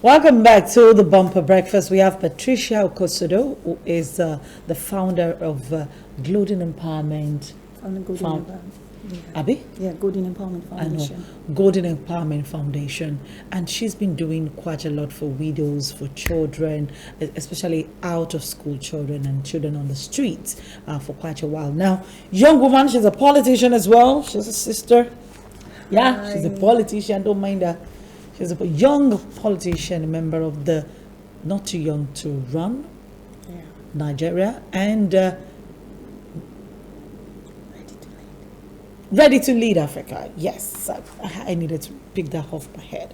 Welcome back to the Bumper Breakfast. We have Patricia Okosodo, who is the founder of Golden Empowerment. On the Golden Empowerment. Yeah. Abby? Yeah, Golden Empowerment Foundation. I know. Golden Empowerment Foundation. And she's been doing quite a lot for widows, for children, especially out of school children and children on the streets for quite a while. Now, young woman, she's a politician as well. She's a sister. Yeah, Hi. She's a politician. Don't mind her. She's a young politician, a member of the Not Too Young to Run, Nigeria, and Ready to Lead Africa. Yes, I needed to pick that off my head.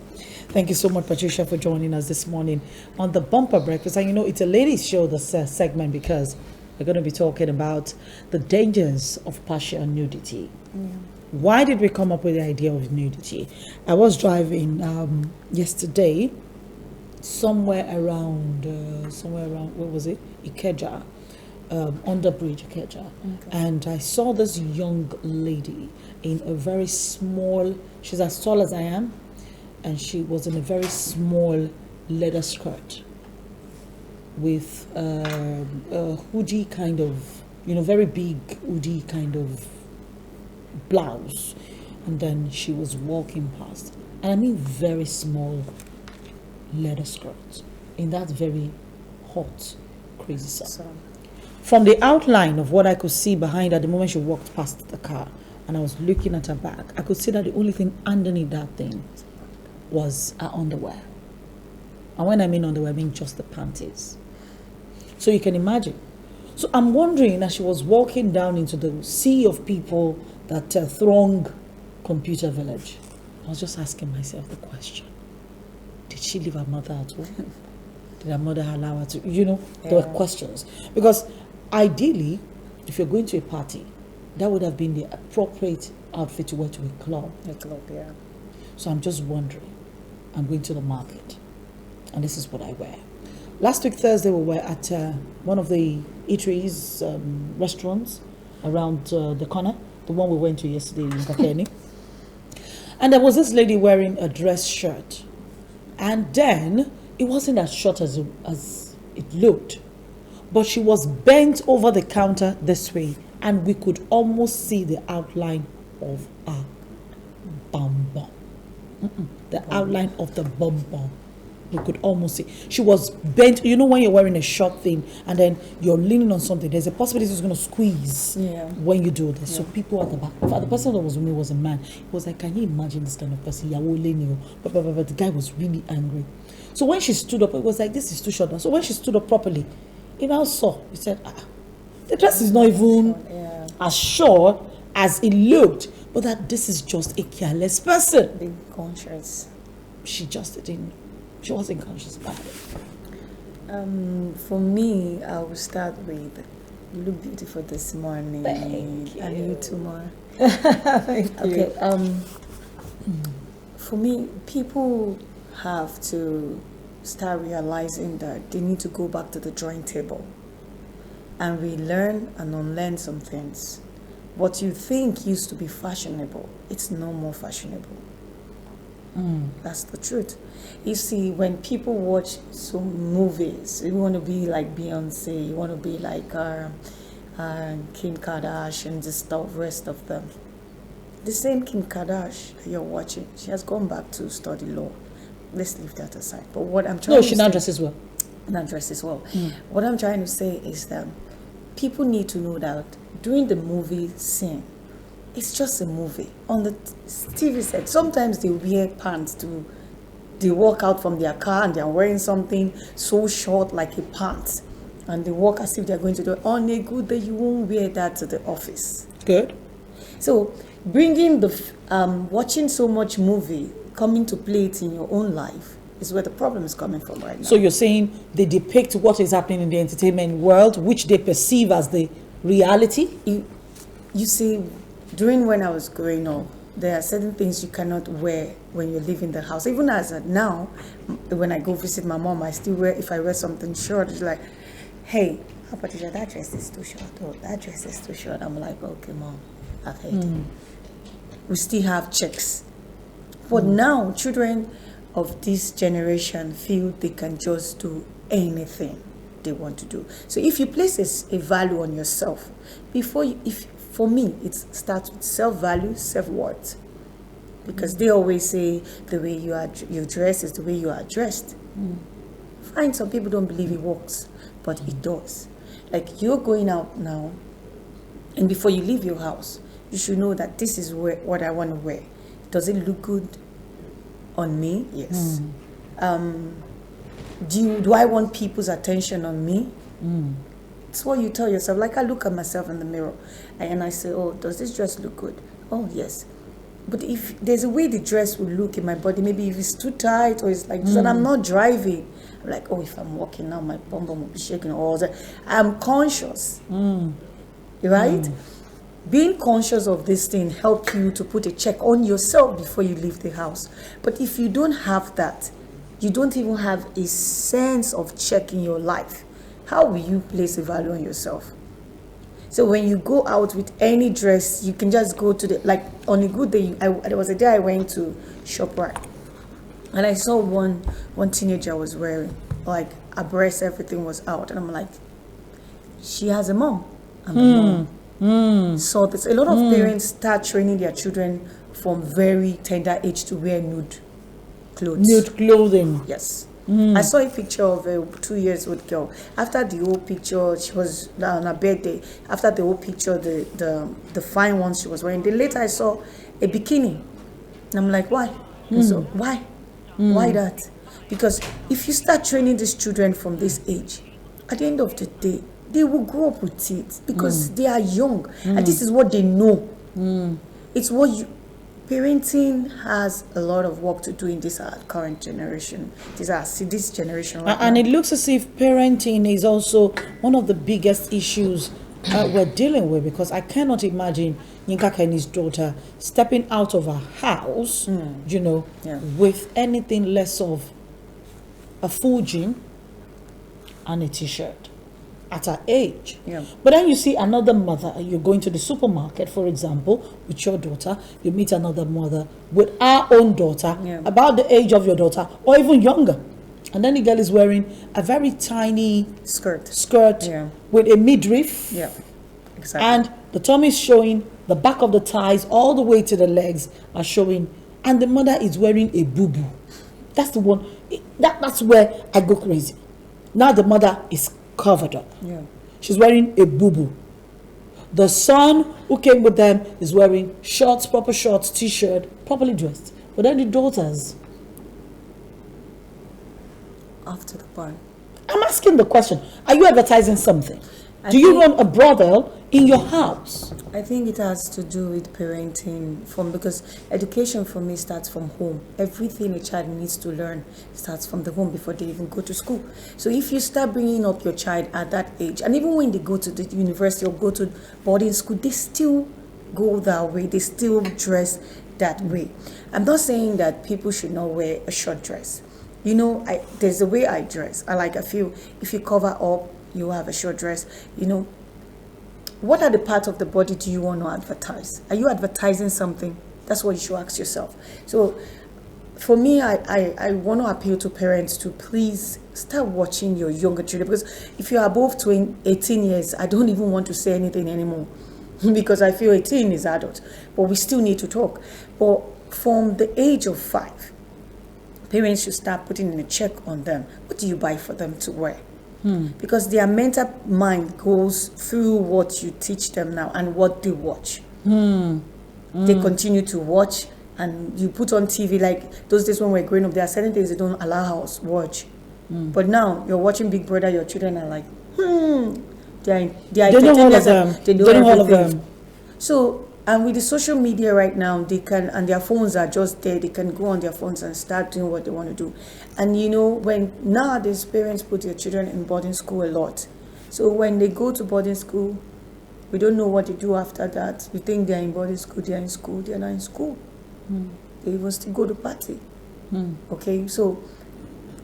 Thank you so much, Patricia, for joining us this morning on the Bumper Breakfast. And it's a ladies' show, this segment, because we're going to be talking about the dangers of partial nudity. Yeah. Why did we come up with the idea of nudity? I was driving yesterday, somewhere around where was it? Ikeja, under bridge Ikeja, and I saw this young lady in a very small. She's as tall as I am, and she was in a very small leather skirt with a hoodie kind of, very big hoodie kind of blouse, and then she was walking past, and I mean very small leather skirt in that very hot, crazy sun. From the outline of what I could see behind her the moment she walked past the car, and I was looking at her back, I could see that the only thing underneath that thing was her underwear. And when I mean underwear, I mean just the panties. So you can imagine. So I'm wondering, as she was walking down into the sea of people that throng Computer Village, I was just asking myself the question: did she leave her mother at home? Did her mother allow her to? There were questions. Because ideally, if you're going to a party, that would have been the appropriate outfit to wear to a club. A club, yeah. So I'm just wondering. I'm going to the market, and this is what I wear. Last week, Thursday, we were at one of the eateries, restaurants around the corner, the one we went to yesterday in Kakeni. And there was this lady wearing a dress shirt. And then, it wasn't as short as it looked, but she was bent over the counter this way, and we could almost see the outline of her bum bum. The outline of the bum bum. You could almost see. She was bent. When you're wearing a short thing and then you're leaning on something, there's a possibility it's going to squeeze when you do this. Yeah. So people at the back, in fact, the person that was with me was a man. He was like, can you imagine this kind of person? But the guy was really angry. So when she stood up, it was like, this is too short. So when she stood up properly, he now saw, he said, the dress is not even as short as it looked, but that this is just a careless person. Being conscious. She just didn't. She wasn't conscious about it. For me, I will start with, you look beautiful this morning. Thank you. And you too, more. Thank you. Okay. For me, people have to start realizing that they need to go back to the drawing table and relearn and unlearn some things. What you think used to be fashionable, it's no more fashionable. That's the truth. You see, when people watch some movies, you want to be like Beyonce, you want to be like Kim Kardashian and the rest of them. The same Kim Kardashian you're watching, she has gone back to study law. Let's leave that aside. But what I'm trying to say... she now dresses well. Not dresses well. What I'm trying to say is that people need to know that during the movie scene, it's just a movie. On the TV set, sometimes they wear pants they walk out from their car and they're wearing something so short like a pants. And they walk as if they're going to do it. On a good day, you won't wear that to the office. Good. So bringing watching so much movie, coming to play it in your own life is where the problem is coming from right now. So you're saying they depict what is happening in the entertainment world, which they perceive as the reality? You see, during when I was growing up, there are certain things you cannot wear when you're leaving the house. Even as now, when I go visit my mom, I still wear, if I wear something short, it's like, hey, Patricia, that dress is too short. Oh, that dress is too short. I'm like, okay, mom, I've heard it. We still have checks. But now, children of this generation feel they can just do anything they want to do. So if you place a value on yourself, for me, it starts with self-value, self-worth. Because they always say the way you dress is the way you are dressed. Fine, some people don't believe it works, but it does. Like, you're going out now, and before you leave your house, you should know that this is what I want to wear. Does it look good on me? Yes. Do I want people's attention on me? It's what you tell yourself. Like, I look at myself in the mirror and I say, oh, does this dress look good? Oh, yes. But if there's a way the dress will look in my body, maybe if it's too tight or it's like this, and I'm not driving, I'm like, oh, if I'm walking now, my bum will be shaking all that. I'm conscious, right? Being conscious of this thing helps you to put a check on yourself before you leave the house. But if you don't have that, you don't even have a sense of check in your life, how will you place a value on yourself? So when you go out with any dress, you can just go to like on a good day. There was a day I went to ShopRite, and I saw one teenager was wearing, like, her breast, everything was out, and I'm like, she has a mom. I'm a mom. So there's a lot of parents start training their children from very tender age to wear nude clothes. Nude clothing. Yes. I saw a picture of a 2-year-old girl. After the whole picture, she was on her birthday. After the whole picture, the fine ones she was wearing. Then later I saw a bikini. And I'm like, why? So why? Why that? Because if you start training these children from this age, at the end of the day, they will grow up with it because they are young. And this is what they know. It's what parenting has a lot of work to do in this current generation. This generation right And now. it looks as if parenting is also one of the biggest issues we're dealing with, because I cannot imagine Yinka Kenny's daughter stepping out of her house, with anything less of a full jean and a t-shirt at her age. Yeah. But then you see another mother, you're going to the supermarket, for example, with your daughter, you meet another mother with our own daughter, about the age of your daughter, or even younger. And then the girl is wearing a very tiny skirt with a midriff. Yeah, exactly. And the tummy is showing, the back of the thighs, all the way to the legs are showing. And the mother is wearing a boo-boo. That's the one. That's where I go crazy. Now the mother is covered up. Yeah. She's wearing a boo-boo. The son who came with them is wearing shorts, proper shorts, t-shirt, properly dressed. But then the daughters. After the barn. I'm asking the question, are you advertising something? Do you run a brothel in your house? I think it has to do with parenting, because education for me starts from home. Everything a child needs to learn starts from the home before they even go to school. So if you start bringing up your child at that age, and even when they go to the university or go to boarding school, they still go that way. They still dress that way. I'm not saying that people should not wear a short dress. There's a way I dress. I feel if you cover up, you have a short dress, what are the parts of the body do you want to advertise? Are you advertising something? That's what you should ask yourself. So for me, I want to appeal to parents to please start watching your younger children, because if you're above 18 years, I don't even want to say anything anymore because I feel 18 is adult, but we still need to talk. But from the age of 5, parents should start putting in a check on them. What do you buy for them to wear? Because their mental mind goes through what you teach them now and what they watch. They continue to watch, and you put on TV, like those days when we're growing up, there are certain things they don't allow us watch. But now you're watching Big Brother, your children are like, they know all of them. They know all of them. So, and with the social media right now, they can, and their phones are just there, they can go on their phones and start doing what they want to do. And when nowadays parents put their children in boarding school a lot. So when they go to boarding school, we don't know what they do after that. We think they're in boarding school, they're in school, they're not in school. They even still go to party. Okay, so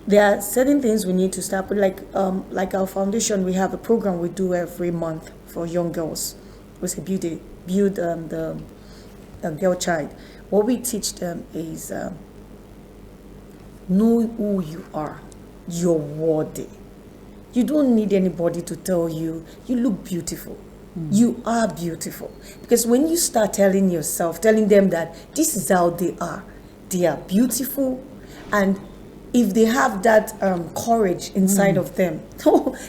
there are certain things we need to start with, like our foundation, we have a program we do every month for young girls. We say build the girl child. What we teach them is know who you are. You're worthy. You don't need anybody to tell you, you look beautiful. You are beautiful. Because when you start telling them that this is how they are beautiful, and if they have that courage inside of them,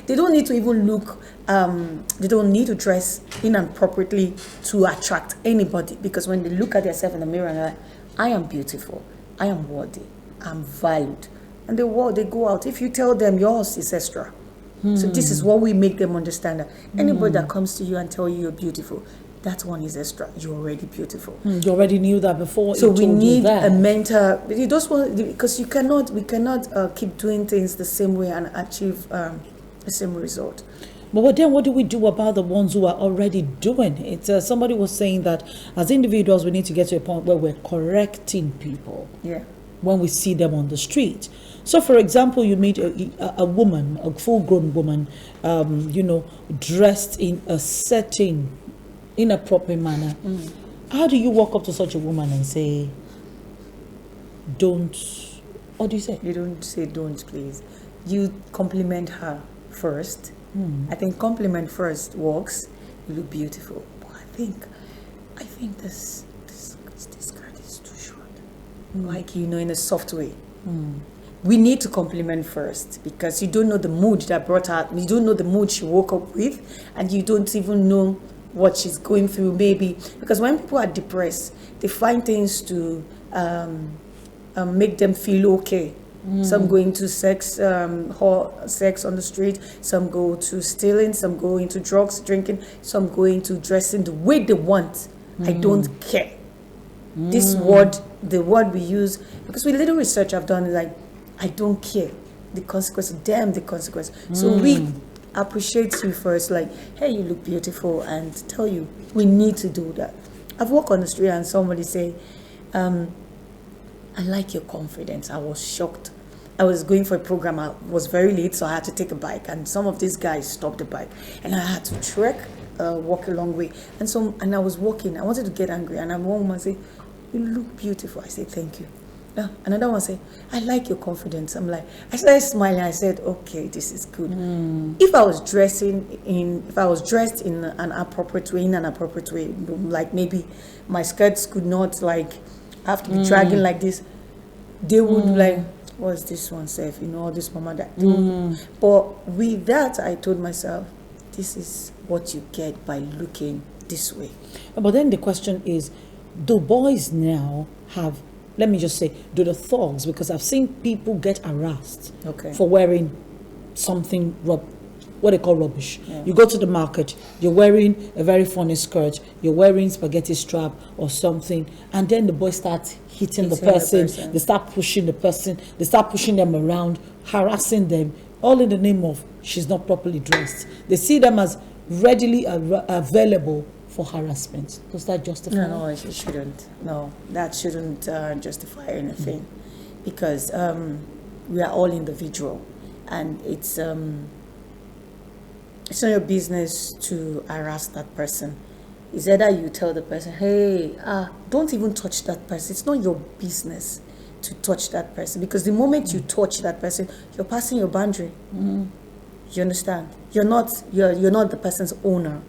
they don't need to even look, they don't need to dress inappropriately to attract anybody. Because when they look at themselves in the mirror and they're like, I am beautiful, I am worthy, I'm valued. And they go out. If you tell them yours is extra. So this is what we make them understand, that anybody that comes to you and tell you you're beautiful, that one is extra. You're already beautiful. You already knew that before. So we need a mentor. Because we cannot keep doing things the same way and achieve the same result. But then what do we do about the ones who are already doing it? Somebody was saying that as individuals, we need to get to a point where we're correcting people. Yeah. When we see them on the street. So, for example, you meet a woman, a full-grown woman, dressed in a certain inappropriate manner. How do you walk up to such a woman and say, don't, what do you say? You don't say don't, please. You compliment her first. I think compliment first works. You look beautiful. But I think this skirt is too short. Like, in a soft way. We need to compliment first, because you don't know the mood that brought her. You don't know the mood she woke up with, and you don't even know what she's going through, maybe. Because when people are depressed, they find things to make them feel okay. Some go into sex on the street, some go to stealing, some go into drugs, drinking, some go into dressing the way they want. I don't care. This word, the word we use, because with little research I've done, is like, I don't care. The consequence, damn the consequence. So we appreciate you first, like, hey, you look beautiful, and tell you, we need to do that. I've walked on the street and somebody say, I like your confidence. I was shocked. I was going for a program. I was very late, so I had to take a bike, and some of these guys stopped the bike, and I had to trek, walk a long way. And I was walking. I wanted to get angry, and one woman said, you look beautiful. I said, thank you. Another one said, I like your confidence. I started smiling. I said, okay, this is good. If I was dressed in an appropriate way, like maybe my skirts could not have to be dragging like this, they would like, what's this one safe? All this mama that. But with that, I told myself, this is what you get by looking this way. But then the question is, do boys now have, let me just say, do the thugs, because I've seen people get harassed for wearing something, what they call rubbish. Yeah. You go to the market, you're wearing a very funny skirt, you're wearing spaghetti strap or something, and then the boys start hitting the person, they start pushing the person, they start pushing them around, harassing them, all in the name of she's not properly dressed. They see them as readily available for harassment. Does that justify? No, it shouldn't. No, that shouldn't justify anything, because we are all individual, and it's not your business to harass that person. It's either you tell the person, hey, don't even touch that person. It's not your business to touch that person, because the moment you touch that person, you're passing your boundary. You understand? You're not the person's owner.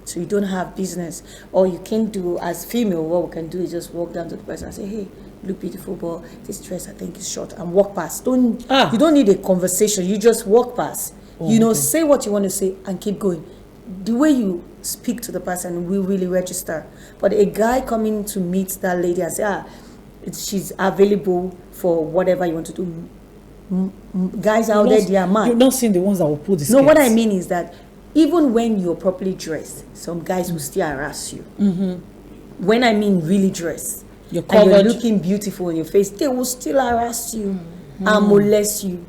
So you don't have business. Or you can do, as female, what we can do is just walk down to the person and say, hey, you look beautiful, but this dress I think is short, and walk past. You don't need a conversation. You just walk past. Say what you want to say and keep going. The way you speak to the person will really register. But a guy coming to meet that lady and say, she's available for whatever you want to do. Guys out there, they are mad. You're not seeing the ones that will pull the skirts. No, what I mean is that even when you're properly dressed, some guys will still harass you. When I mean really dressed, you're covered, and you're looking beautiful in your face, they will still harass you and molest you.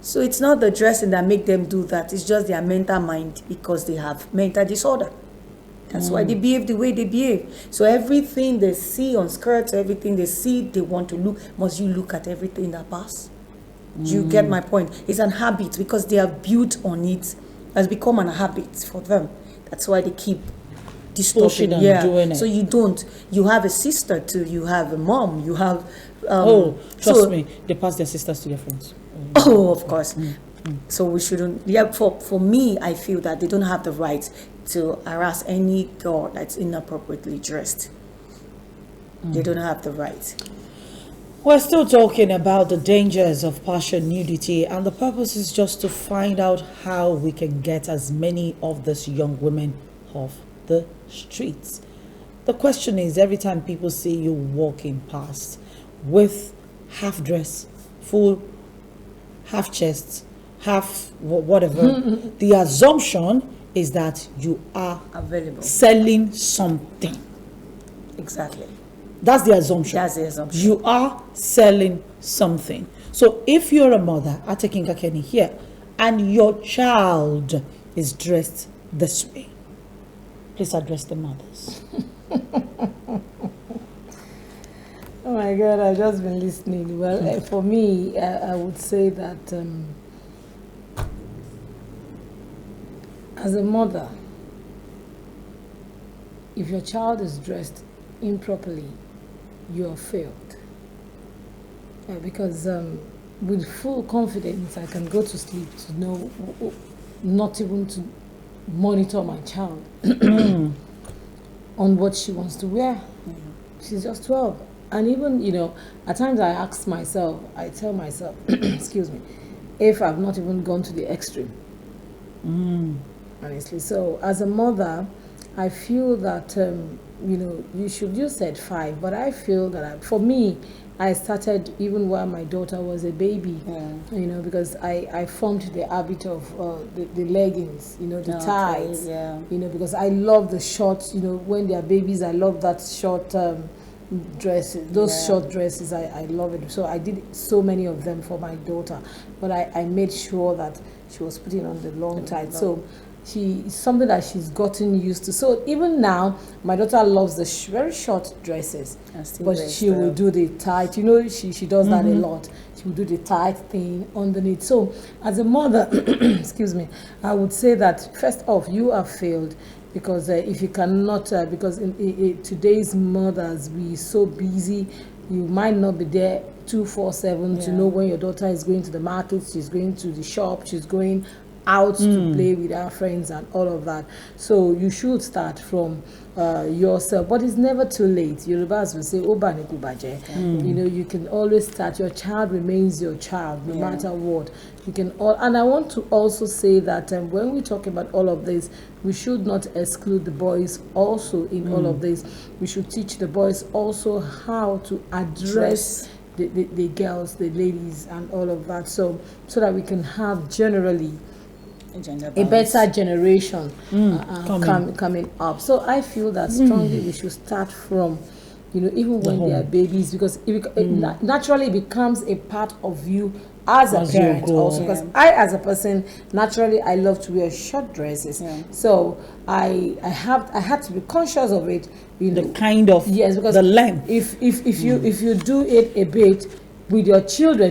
So it's not the dressing that make them do that. It's just their mental mind, because they have mental disorder. That's why they behave the way they behave. So everything they see on skirts, everything they see, they want to look. Must you look at everything that pass? You get my point? It's an habit, because they are built on it. Has become an habit for them. That's why they keep pushing and doing it. So you don't. You have a sister too. You have a mom. You have. Trust me, they pass their sisters to their friends. Oh, of course. So we shouldn't. Yeah, for me, I feel that they don't have the right to harass any girl that's inappropriately dressed. They don't have the right. We're still talking about the dangers of partial nudity, and the purpose is just to find out how we can get as many of these young women off the streets. The question is, every time people see you walking past with half dress, full, half chest, half whatever, the assumption is that you are Available. selling something. Exactly. That's the assumption. That's the assumption. You are selling something. So if you're a mother, I take Kenny here, and your child is dressed this way, please address the mothers. Oh my God, I've just been listening. Well, for me, I would say that as a mother, if your child is dressed improperly, you have failed. Because with full confidence, I can go to sleep to know, not even to monitor my child on what she wants to wear. She's just 12. And even, at times I ask myself, I tell myself, excuse me, if I've not even gone to the extreme. Honestly. So as a mother, I feel that, you said 5, but I feel that for me, I started even while my daughter was a baby, because I formed the habit of the leggings, the ties, because I love the shorts, when they are babies, I love that short dresses, those short dresses, I love it. So I did so many of them for my daughter, but I made sure that she was putting on the long tights. So it's something that she's gotten used to. So even now, my daughter loves the very short dresses, but she will do the tight. She does that a lot. She will do the tight thing underneath. So as a mother, excuse me, I would say that first off, you have failed. Because if you cannot, because in today's mothers, we so busy, you might not be there 24/7 to know when your daughter is going to the market, she's going to the shop, she's going out to play with her friends and all of that. So you should start from yourself, but it's never too late. Yorubas will say, "Oba kubaje." You can always start. Your child remains your child, no matter what. You can and I want to also say that when we talk about all of this, we should not exclude the boys also in all of this. We should teach the boys also how to address the girls, the ladies, and all of that. So that we can have generally a better generation coming up. So I feel that strongly we should start from, even when they are babies, because it naturally becomes a part of you as a parent also. Because I, as a person, naturally I love to wear short dresses. So I had to be conscious of it. The kind of because the length. If you do it a bit with your children.